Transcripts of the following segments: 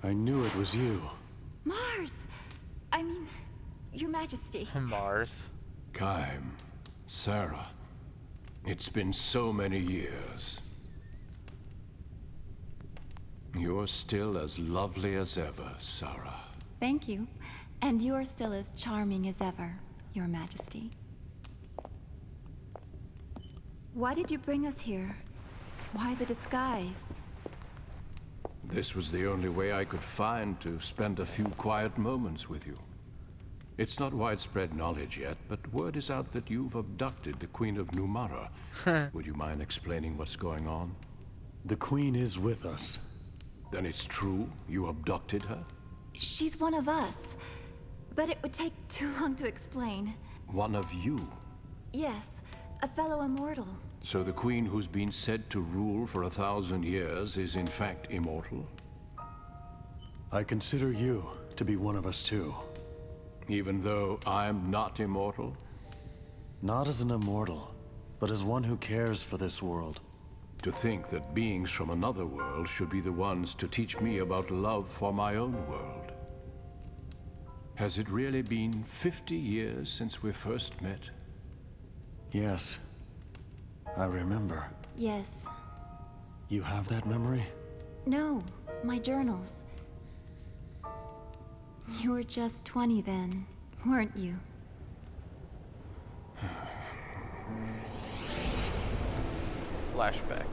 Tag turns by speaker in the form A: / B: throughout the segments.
A: I knew it was you.
B: Mars! I mean, Your Majesty.
C: Mars.
A: Kaim, Sarah. It's been so many years. You're still as lovely as ever, Sarah.
B: Thank you. And you're still as charming as ever, Your Majesty. Why did you bring us here? Why the disguise?
A: This was the only way I could find to spend a few quiet moments with you. It's not widespread knowledge yet, but word is out that you've abducted the Queen of Numara. Would you mind explaining what's going on?
D: The Queen is with us.
A: Then it's true you abducted her?
B: She's one of us. But it would take too long to explain.
A: One of you?
B: Yes, a fellow immortal.
A: So the Queen who's been said to rule for 1,000 years is in fact immortal?
D: I consider you to be one of us too.
A: Even though I'm not immortal?
D: Not as an immortal, but as one who cares for this world.
A: To think that beings from another world should be the ones to teach me about love for my own world. Has it really been 50 years since we first met?
D: Yes. I remember.
B: Yes.
D: You have that memory?
B: No, my journals. You were just 20 then, weren't you?
C: Flashback.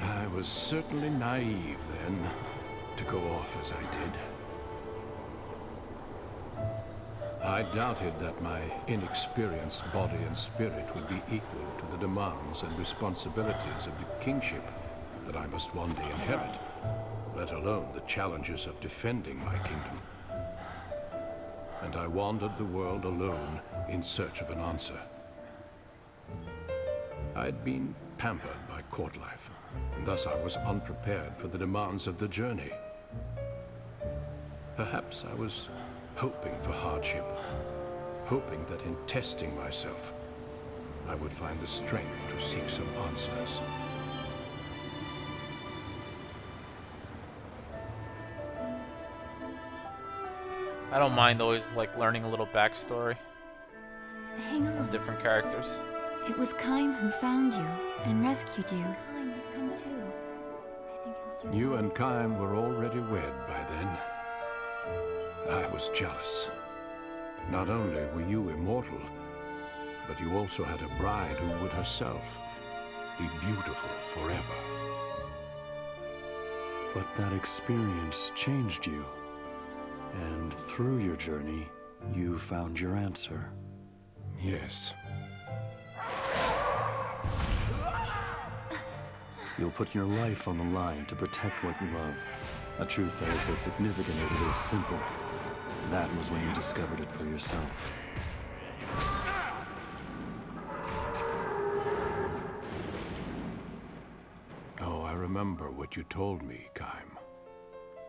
A: I was certainly naive then, to go off as I did. I doubted that my inexperienced body and spirit would be equal to the demands and responsibilities of the kingship that I must one day inherit, let alone the challenges of defending my kingdom. And I wandered the world alone in search of an answer. I'd been pampered by court life, and thus I was unprepared for the demands of the journey. Perhaps I was hoping for hardship, hoping that in testing myself, I would find the strength to seek some answers.
C: I don't mind always like learning a little backstory
B: Hang on.
C: of different characters.
B: It was Kaim who found you and rescued you. Kaim has come too. I think he'll survive.
A: You and Kaim were already wed by then. I was jealous. Not only were you immortal, but you also had a bride who would herself be beautiful forever.
D: But that experience changed you. And through your journey, you found your answer.
A: Yes.
D: You'll put your life on the line to protect what you love. A truth that is as significant as it is simple. That was when you discovered it for yourself.
A: Oh, I remember what you told me, Kaim.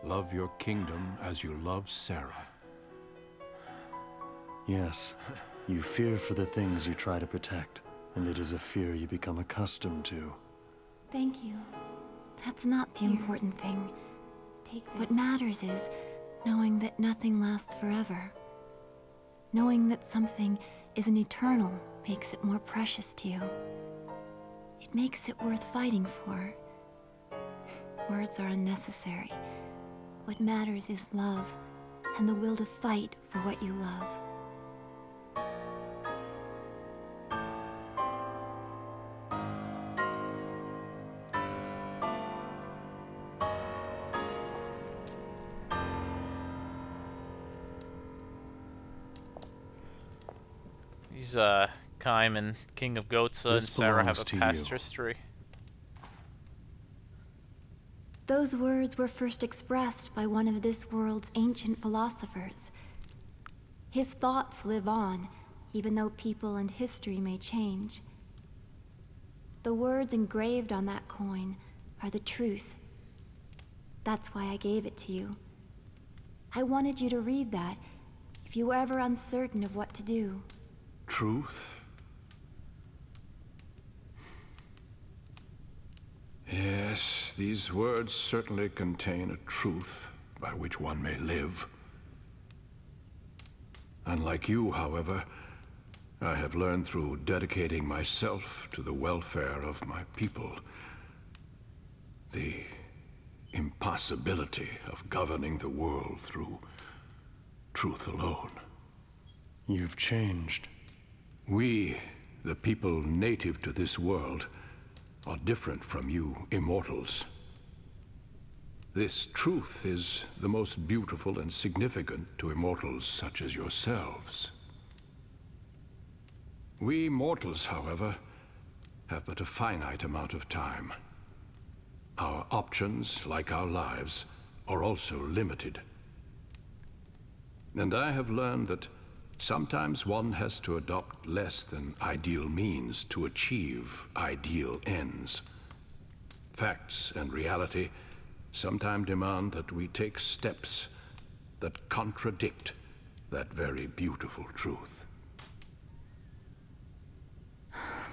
A: Love your kingdom as you love Sarah.
D: Yes, you fear for the things you try to protect, and it is a fear you become accustomed to.
B: Thank you. That's not the important thing.
E: Take this.
B: What matters is knowing that nothing lasts forever. Knowing that something isn't eternal makes it more precious to you. It makes it worth fighting for. Words are unnecessary. What matters is love, and the will to fight for what you love.
C: These Kaim and King of Gohtza and
D: This
C: Sarah have
D: belongs
C: a
D: to
C: past
D: you.
C: history.
B: Those words were first expressed by one of this world's ancient philosophers. His thoughts live on, even though people and history may change. The words engraved on that coin are the truth. That's why I gave it to you. I wanted you to read that if you were ever uncertain of what to do.
A: Truth? Yes. these words certainly contain a truth by which one may live. Unlike you, however, I have learned through dedicating myself to the welfare of my people the impossibility of governing the world through truth alone.
D: You've changed.
A: We, the people native to this world, are different from you immortals. This truth is the most beautiful and significant to immortals such as yourselves. We mortals, however, have but a finite amount of time. Our options, like our lives, are also limited. And I have learned that sometimes one has to adopt less than ideal means to achieve ideal ends. Facts and reality sometimes demand that we take steps that contradict that very beautiful truth.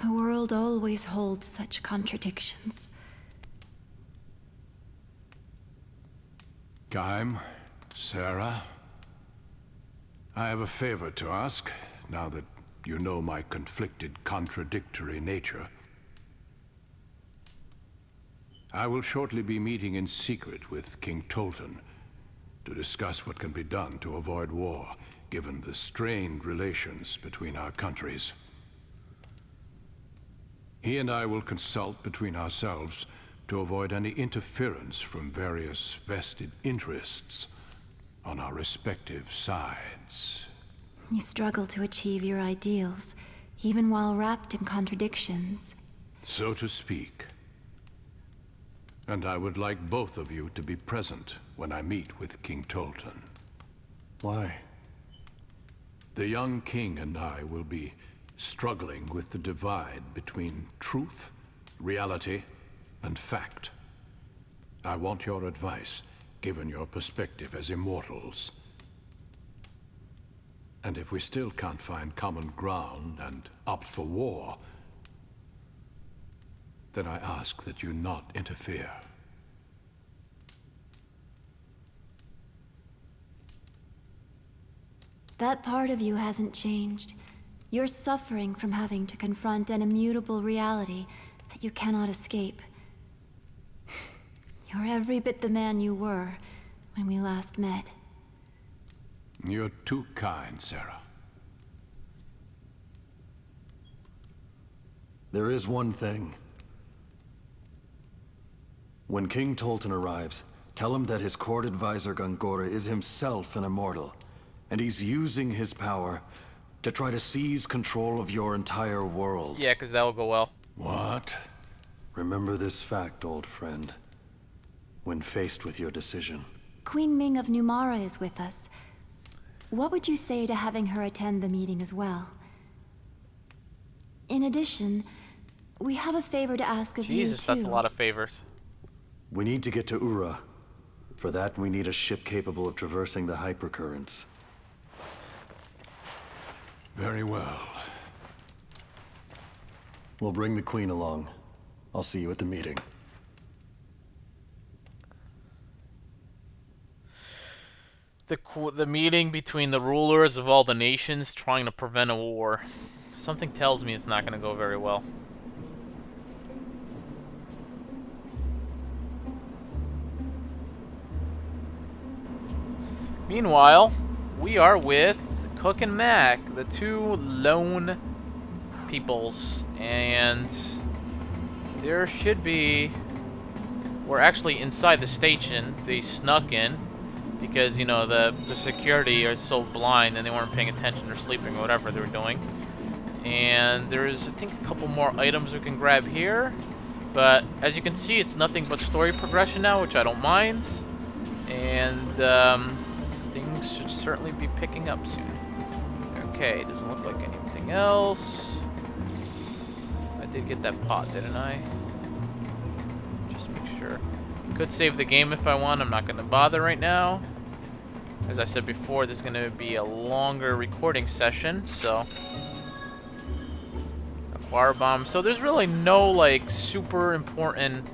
B: The world always holds such contradictions.
A: Kaim, Sarah, I have a favor to ask, now that you know my conflicted, contradictory nature. I will shortly be meeting in secret with King Tolton to discuss what can be done to avoid war, given the strained relations between our countries. He and I will consult between ourselves to avoid any interference from various vested interests on our respective sides.
B: You struggle to achieve your ideals, even while wrapped in contradictions.
A: So to speak. And I would like both of you to be present when I meet with King Tolton.
D: Why?
A: The young king and I will be struggling with the divide between truth, reality, and fact. I want your advice, given your perspective as immortals. And if we still can't find common ground and opt for war, then I ask that you not interfere.
B: That part of you hasn't changed. You're suffering from having to confront an immutable reality that you cannot escape. You're every bit the man you were when we last met.
A: You're too kind, Sarah.
D: There is one thing. When King Tolton arrives, tell him that his court advisor Gongora is himself an immortal, and he's using his power to try to seize control of your entire world.
C: Yeah, because that will go well.
A: What?
D: Remember this fact, old friend, when faced with your decision.
B: Queen Ming of Numara is with us. What would you say to having her attend the meeting as well? In addition, we have a favor to ask of you,
C: Jesus,
B: too.
C: that's a lot of favors.
D: We need to get to Ura. For that, we need a ship capable of traversing the hypercurrents.
A: Very well.
D: We'll bring the Queen along. I'll see you at the meeting.
C: The meeting between the rulers of all the nations trying to prevent a war. Something tells me it's not going to go very well. Meanwhile, we are with Cook and Mac, the two lone peoples, and there should be... We're actually inside the station. They snuck in because, you know, the security is so blind and they weren't paying attention or sleeping or whatever they were doing. And there's, I think, a couple more items we can grab here. But as you can see, it's nothing but story progression now, which I don't mind. And things should certainly be picking up soon. Okay, doesn't look like anything else. I did get that pot, didn't I? Just make sure. Could save the game if I want. I'm not going to bother right now. As I said before, this is going to be a longer recording session, so... Acquire bomb. So there's really no, like, super important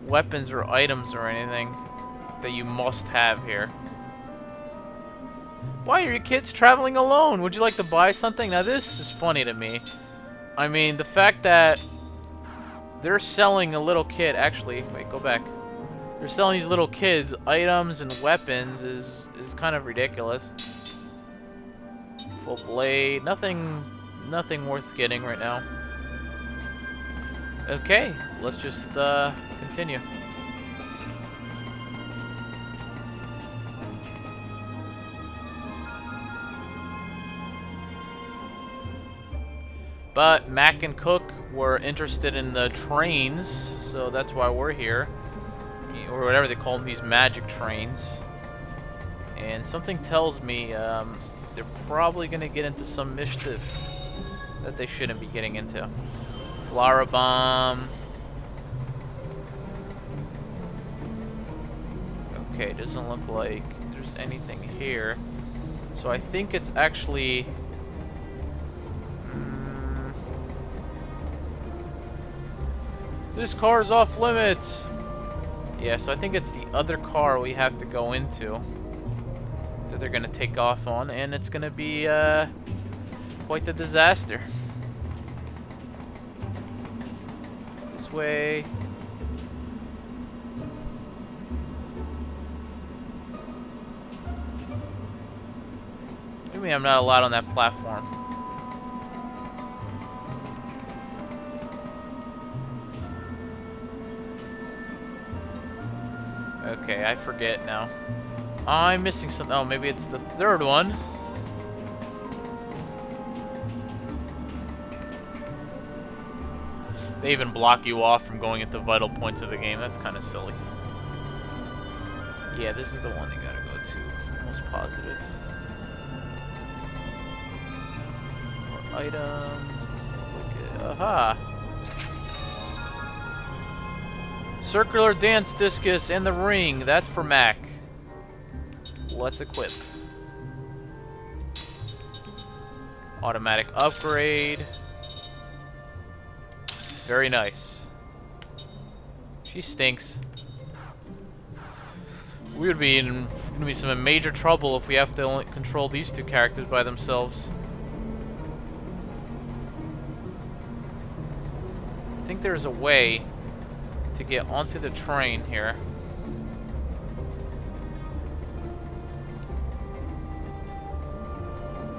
C: weapons or items or anything that you must have here. Why are your kids traveling alone? Would you like to buy something? Now this is funny to me. I mean, the fact that they're selling a little kid, actually, wait, go back. They're selling these little kids items and weapons is kind of ridiculous. Full blade, nothing worth getting right now. Okay, let's just continue. But Mac and Cook were interested in the trains, so that's why we're here. Or whatever they call them, these magic trains. And something tells me they're probably going to get into some mischief that they shouldn't be getting into. Flower bomb. Okay, doesn't look like there's anything here. So I think it's actually... This car is off limits! Yeah, so I think it's the other car we have to go into that they're gonna take off on, and it's gonna be quite the disaster. This way. What do you mean I'm not allowed on that platform? Okay, I forget now. I'm missing some. Oh, maybe it's the third one. They even block you off from going into vital points of the game. That's kind of silly. Yeah, this is the one they gotta go to. Most positive. More items. Aha! Circular dance discus and the ring. That's for Mac. Let's equip. Automatic upgrade. Very nice. She stinks. We would be in some major trouble if we have to only control these two characters by themselves. I think there's a way to get onto the train here.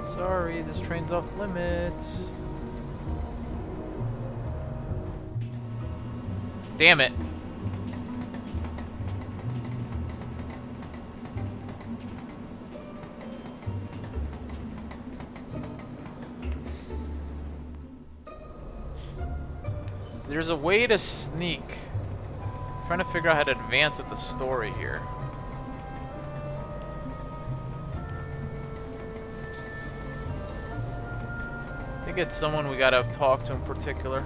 C: Sorry, this train's off limits. Damn it. There's a way to sneak. I'm trying to figure out how to advance with the story here. I think it's someone we gotta talk to in particular.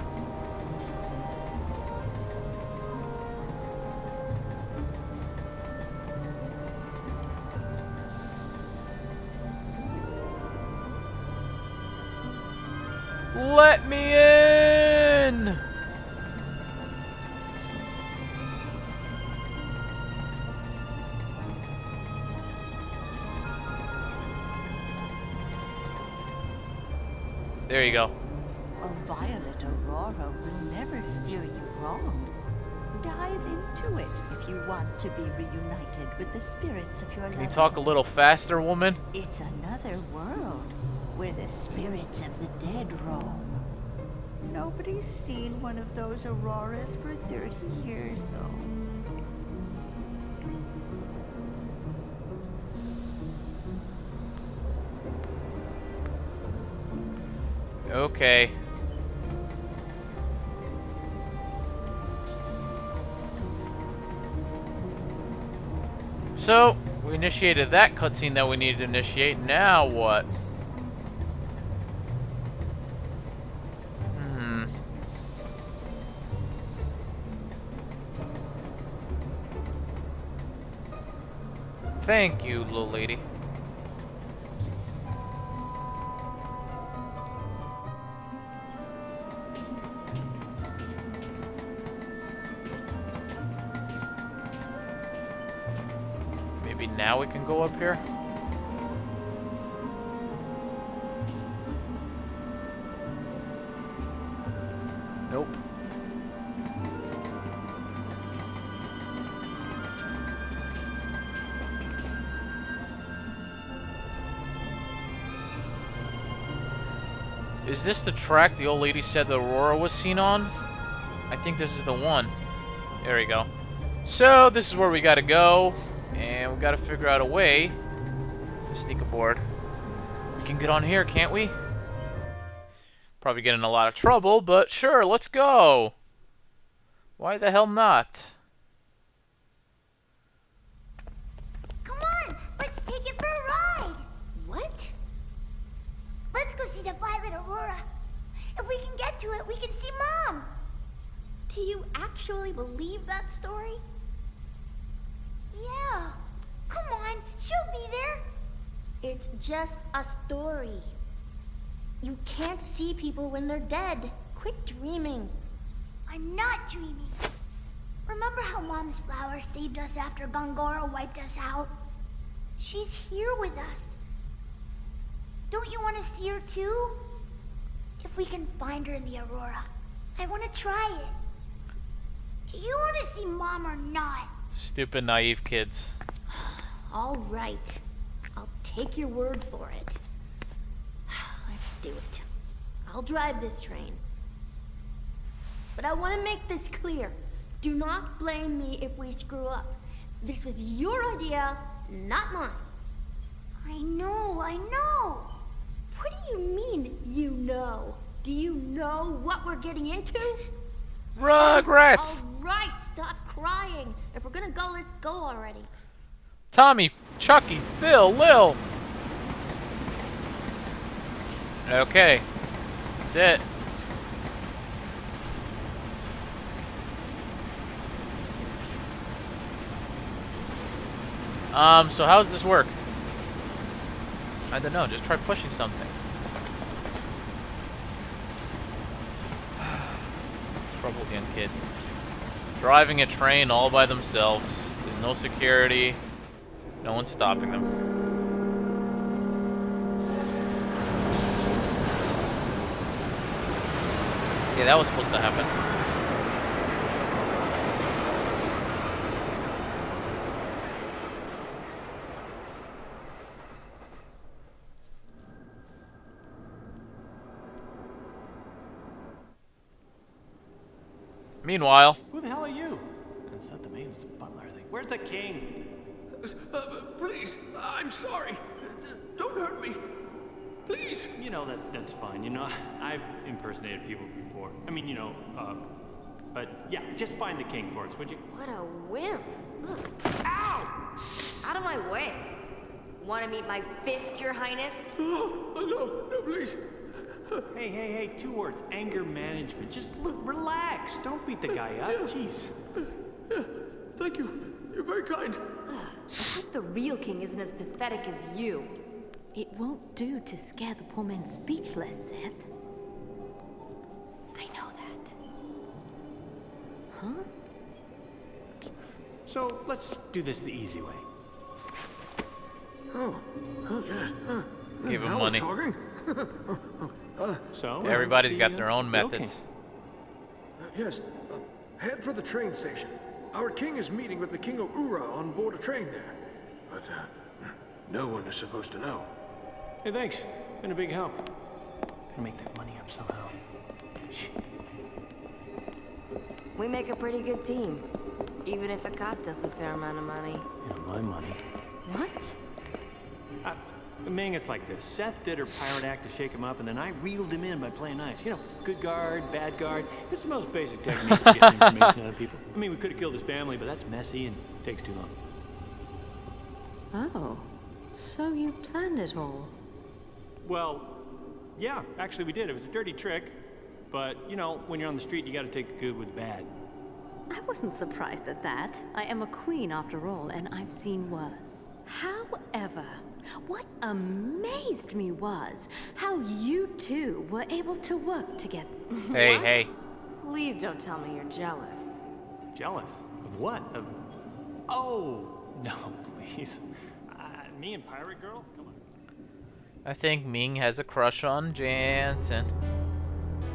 C: Let me in! There you go.
E: A violet aurora will never steer you wrong. Dive into it if you want to be reunited with the spirits of your loved.
C: Can you talk a little faster, woman?
E: It's another world where the spirits of the dead roam. Nobody's seen one of those auroras for 30 years, though.
C: Okay. So, we initiated that cutscene that we needed to initiate. Now what? Thank you, little lady. Maybe now we can go up here? Nope. Is this the track the old lady said the Aurora was seen on? I think this is the one. There we go. So, this is where we gotta go. And we gotta figure out a way to sneak aboard. We can get on here, can't we? Probably get in a lot of trouble, but sure, let's go. Why the hell not?
F: Come on, let's take it for a ride. What? Let's go see the Violet Aurora. If we can get to it, we can see Mom. Do you actually believe that story? Yeah. Come on, she'll be there. It's just a story. You can't see people when they're dead. Quit dreaming. I'm not dreaming. Remember how Mom's flower saved us after Gongora wiped us out? She's here with us. Don't you want to see her too? If we can find her in the Aurora, I want to try it. Do you want to see Mom or not?
C: Stupid, naive kids.
F: All right. I'll take your word for it. Let's do it. I'll drive this train. But I want to make this clear. Do not blame me if we screw up. This was your idea, not mine. I know, I know. What do you mean, you know? Do you know what we're getting into?
C: Rugrats!
F: All right, stop crying. If we're gonna go, let's go already.
C: Tommy, Chucky, Phil, Lil. Okay. That's it. So how does this work? I don't know, just try pushing something. Troubled young kids. Driving a train all by themselves. There's no security. No one's stopping them. Yeah, that was supposed to happen. Meanwhile,
G: Who the hell are you? It's not the maid, it's the butler, I think. Where's the king?
H: Please, I'm sorry. Don't hurt me. Please.
G: You know, that's fine. You know, I've impersonated people before. I mean, but yeah, just find the king for us, would you?
I: What a wimp. Look.
H: Ow!
I: Out of my way. Want to meet my fist, your highness?
H: Oh, no, please.
G: Hey, 2 words. Anger management. Just relax. Don't beat the guy up. Jeez.
H: Yeah, thank you. You're very kind.
I: I hope the real king isn't as pathetic as you.
B: It won't do to scare the poor man speechless, Seth. I know that. Huh?
G: So, let's do this the easy way.
H: Oh yes.
C: give him
H: Now
C: money.
H: we're talking.
G: So,
C: Everybody's
G: the,
C: got their own
G: real
C: methods.
H: Yes. Head for the train station. Our king is meeting with the King of Ura on board a train there. But no one is supposed to know.
G: Hey, thanks. Been a big help. Gotta make that money up somehow.
I: We make a pretty good team. Even if it cost us a fair amount of money.
G: Yeah, my money.
B: What?
G: Ming, it's like this. Seth did her pirate act to shake him up, and then I reeled him in by playing nice. You know, good guard, bad guard. It's the most basic technique to get information out of people. I mean, we could have killed his family, but that's messy and takes too long.
B: Oh, so you planned it all.
G: Well, yeah, actually we did. It was a dirty trick. But, you know, when you're on the street, you gotta take the good with the bad.
B: I wasn't surprised at that. I am a queen after all, and I've seen worse. However, what amazed me was how you two were able to work together.
C: Hey,
I: What?
C: hey.
I: Please don't tell me you're jealous.
G: Jealous? Of what? Oh, No, please. Me and Pirate Girl? Come on.
C: I think Ming has a crush on Jansen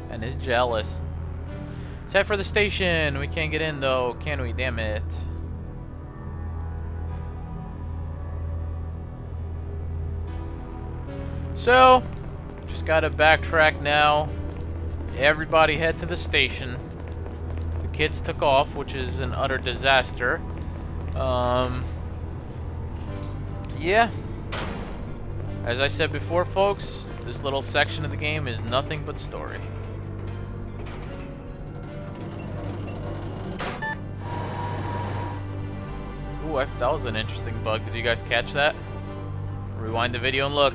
C: and is jealous. Let's head for the station. We can't get in though, can we? Damn it. So, just gotta backtrack now. Everybody head to the station. The kids took off, which is an utter disaster. Yeah. As I said before, folks, this little section of the game is nothing but story. Ooh, that was an interesting bug. Did you guys catch that? Rewind the video and look.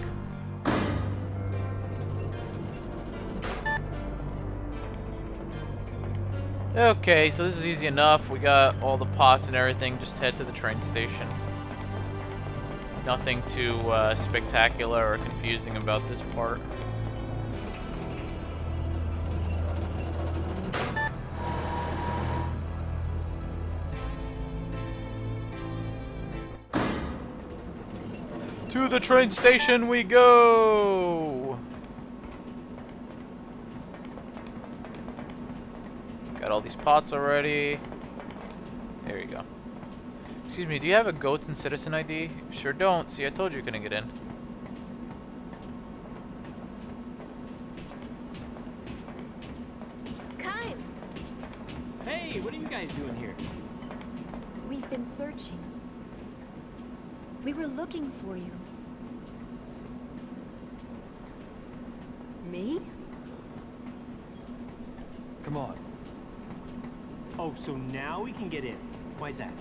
C: Okay, so this is easy enough. We got all the pots and everything. Just head to the train station. Nothing too spectacular or confusing about this part. To the train station we go! Got all these pots already. There you go. Excuse me, do you have a Gohtza citizen ID? Sure don't. See, I told you you couldn't get in.
I: Kaim!
G: Hey, what are you guys doing here?
B: We've been searching. We were looking for you.
I: Me?
D: Come on.
G: Oh, so now we can get in. Why's that?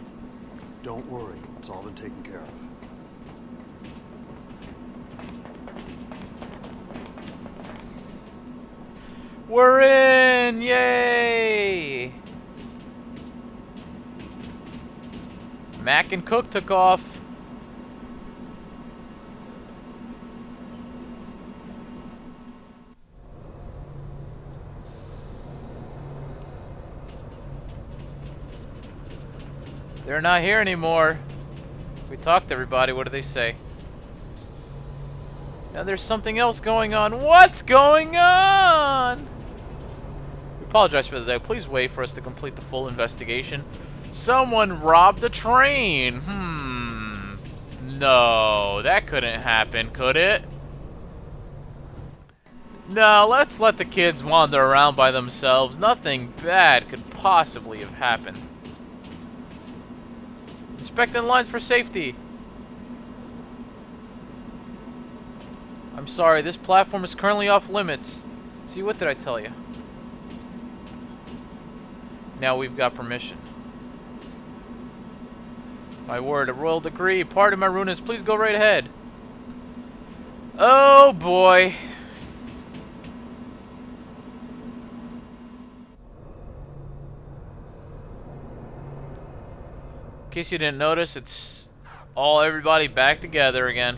D: Don't worry. It's all been taken care of.
C: We're in! Yay! Mac and Cook took off. They're not here anymore. We talked to everybody. What do they say? Now there's something else going on. What's going on? We apologize for the delay. Please wait for us to complete the full investigation. Someone robbed a train. No, that couldn't happen, could it? No, let's let the kids wander around by themselves. Nothing bad could possibly have happened. Inspecting lines for safety. I'm sorry, this platform is currently off limits. See, what did I tell you? Now we've got permission. My word, a royal decree. Pardon my rudeness. Please go right ahead. Oh boy. In case you didn't notice, it's all everybody back together again.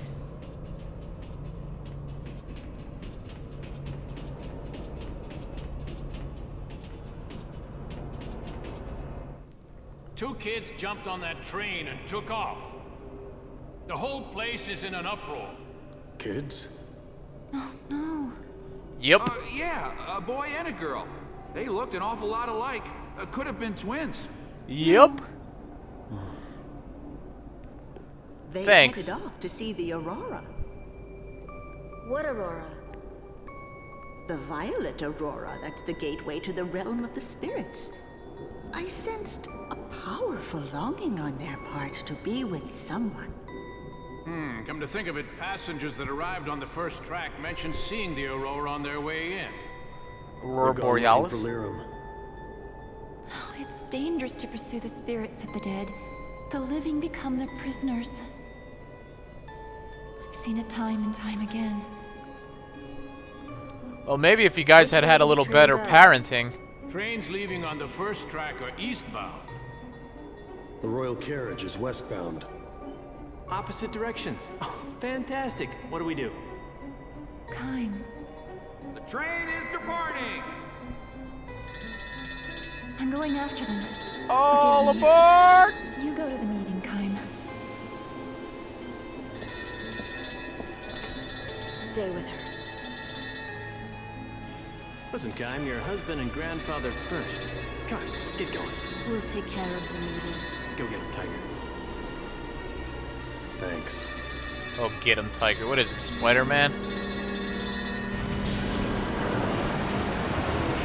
A: Two kids jumped on that train and took off. The whole place is in an uproar.
H: Kids?
B: Oh, no.
C: Yep.
J: Yeah, a boy and a girl. They looked an awful lot alike. Could have been twins.
C: Yep.
E: They
C: Thanks.
E: headed off to see the aurora.
I: What aurora?
E: The violet aurora, that's the gateway to the realm of the spirits. I sensed a powerful longing on their part to be with someone.
A: Come to think of it, passengers that arrived on the first track mentioned seeing the aurora on their way in.
C: Aurora
D: We're gone looking
C: Borealis.
D: for Lirum.
B: Oh, it's dangerous to pursue the spirits of the dead. The living become their prisoners. I've seen it time and time again.
C: Well, maybe if you guys had had a little better parenting.
A: Trains leaving on the first track are eastbound.
D: The royal carriage is westbound.
G: Opposite directions. Oh, fantastic. What do we do?
B: Kaim,
J: The train is departing.
B: I'm going after them.
C: All
B: Forgive me.
C: aboard!
B: You go to the meeting, Kaim.
G: Listen, Kaim, your husband and grandfather first. Come on, get going.
B: We'll take care of the meeting.
G: Go get him, Tiger.
D: Thanks.
C: Oh, get him, Tiger. What is it, Spider-Man?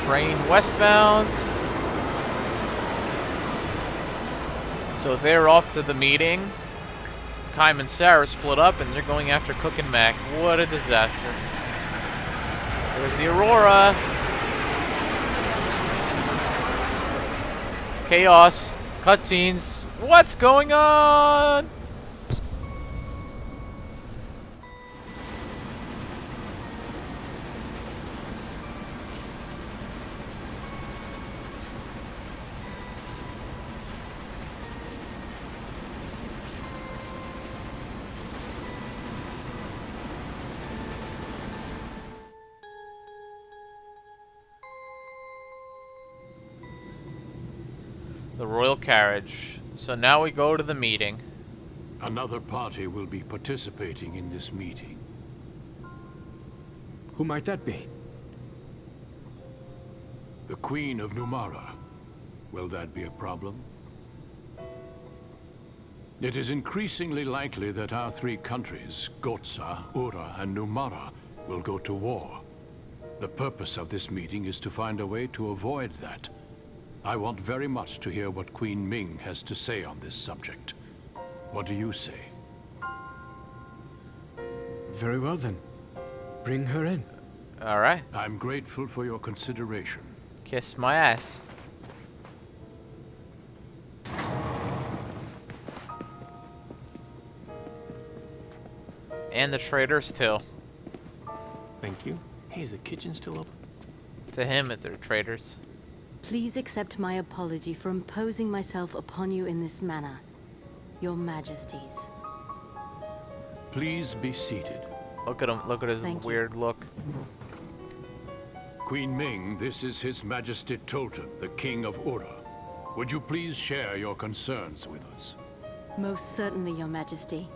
C: Train westbound. So they're off to the meeting. Kaim and Sarah split up, and they're going after Cook and Mac. What a disaster. There's the Aurora. Chaos. Cutscenes. What's going on? The royal carriage. So now we go to the meeting.
A: Another party will be participating in this meeting.
K: Who might that be?
A: The Queen of Numara. Will that be a problem? It is increasingly likely that our three countries, Gohtza, Ura, and Numara, will go to war. The purpose of this meeting is to find a way to avoid that. I want very much to hear what Queen Ming has to say on this subject. What do you say?
K: Very well then. Bring her in.
C: Alright.
A: I'm grateful for your consideration.
C: Kiss my ass. And the traders too.
G: Thank you. Hey, is the kitchen still open?
C: To him, they're traitors.
L: Please accept my apology for imposing myself upon you in this manner, Your Majesties.
A: Please be seated.
C: Look at him. Look at his
L: Thank you.
C: weird look.
A: Queen Ming, this is His Majesty Tolton, the King of Ura. Would you please share your concerns with us?
L: Most certainly, Your Majesty.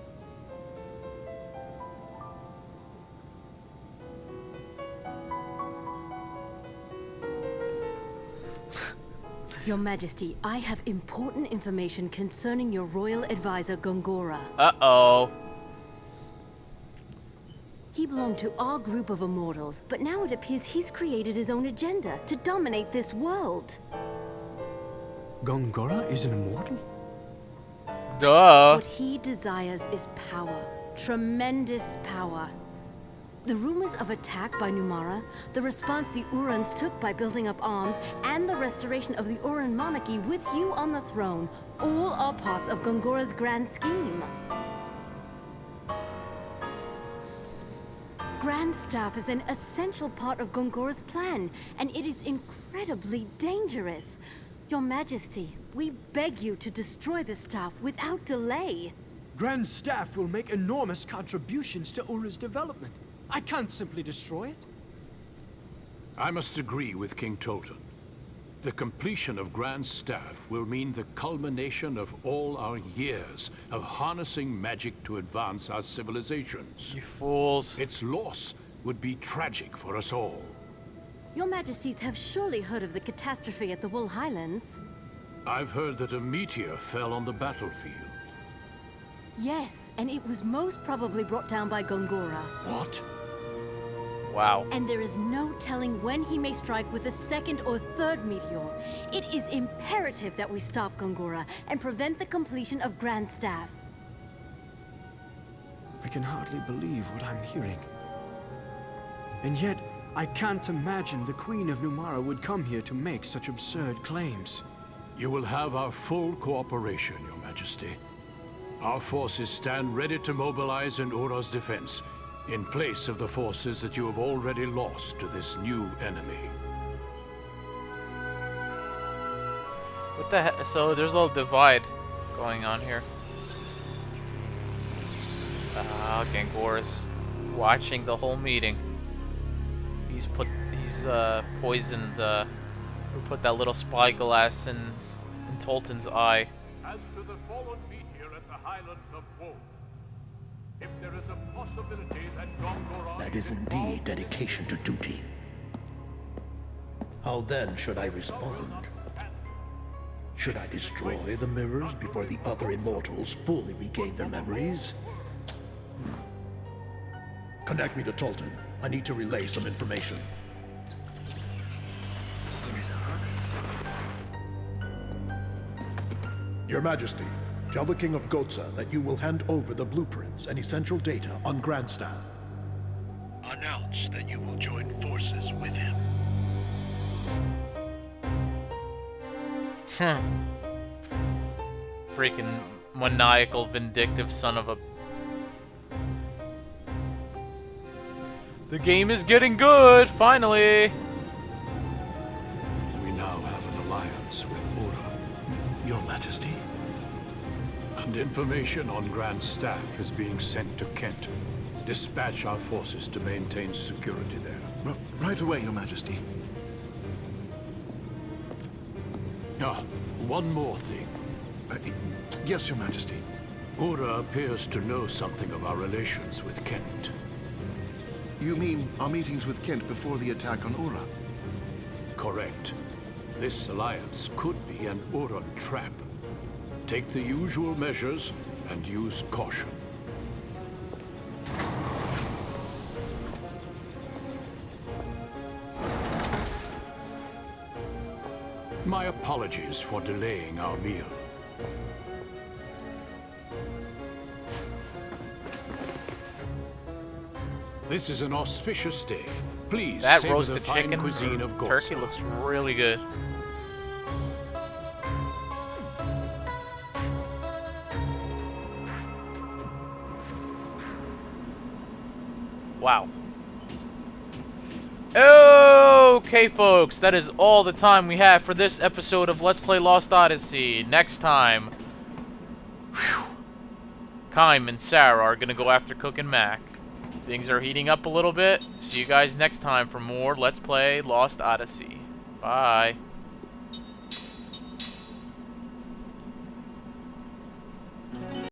L: Your Majesty, I have important information concerning your royal advisor, Gongora.
C: Uh-oh.
L: He belonged to our group of immortals, but now it appears he's created his own agenda to dominate this world.
K: Gongora is an immortal?
C: Duh.
L: What he desires is power. Tremendous power. The rumors of attack by Numara, the response the Urans took by building up arms, and the restoration of the Uran monarchy with you on the throne, all are parts of Gongora's grand scheme. Grand Staff is an essential part of Gongora's plan, and it is incredibly dangerous. Your Majesty, we beg you to destroy the staff without delay.
K: Grand Staff will make enormous contributions to Ura's development. I can't simply destroy it.
A: I must agree with King Tolton. The completion of Grand Staff will mean the culmination of all our years of harnessing magic to advance our civilizations.
C: You fools.
A: Its loss would be tragic for us all.
L: Your Majesties have surely heard of the catastrophe at the Wool Highlands.
A: I've heard that a meteor fell on the battlefield.
L: Yes, and it was most probably brought down by Gongora.
A: What?
C: Wow.
L: And there is no telling when he may strike with a second or third meteor. It is imperative that we stop Gongora and prevent the completion of Grand Staff.
K: I can hardly believe what I'm hearing. And yet, I can't imagine the Queen of Numara would come here to make such absurd claims.
A: You will have our full cooperation, Your Majesty. Our forces stand ready to mobilize in Ura's defense, in place of the forces that you have already lost to this new enemy.
C: What the heck? So there's a little divide going on here. Gangora's watching the whole meeting. He's poisoned, who put that little spyglass in Tolton's eye.
A: As to the fallen meteor at the Highlands of Woe, if there is a possibility that Gongora...
M: That is indeed dedication to duty. How then should I respond? Should I destroy the mirrors before the other immortals fully regain their memories? Connect me to Tolton. I need to relay some information. Your Majesty, tell the King of Gohtza that you will hand over the blueprints and essential data on Grandstaff. Announce that you will join forces with him.
C: Freaking maniacal, vindictive son of a... The game is getting good, finally!
A: We now have an alliance with Ura.
M: Your Majesty?
A: And information on Grand Staff is being sent to Kent. Dispatch our forces to maintain security there.
M: Right away, Your Majesty.
A: Ah, one more thing.
M: Yes, Your Majesty.
A: Ura appears to know something of our relations with Kent.
M: You mean our meetings with Kent before the attack on Ura?
A: Correct. This alliance could be an Uran trap. Take the usual measures and use caution. My apologies for delaying our meal. This is an auspicious day. Please
C: That
A: savor
C: roasted
A: the fine
C: chicken
A: cuisine
C: or
A: of Gohtza.
C: turkey looks really good. Wow. Okay, folks, that is all the time we have for this episode of Let's Play Lost Odyssey. Next time, Kaim and Sarah are gonna go after Cook and Mac. Things are heating up a little bit. See you guys next time for more Let's Play Lost Odyssey. Bye.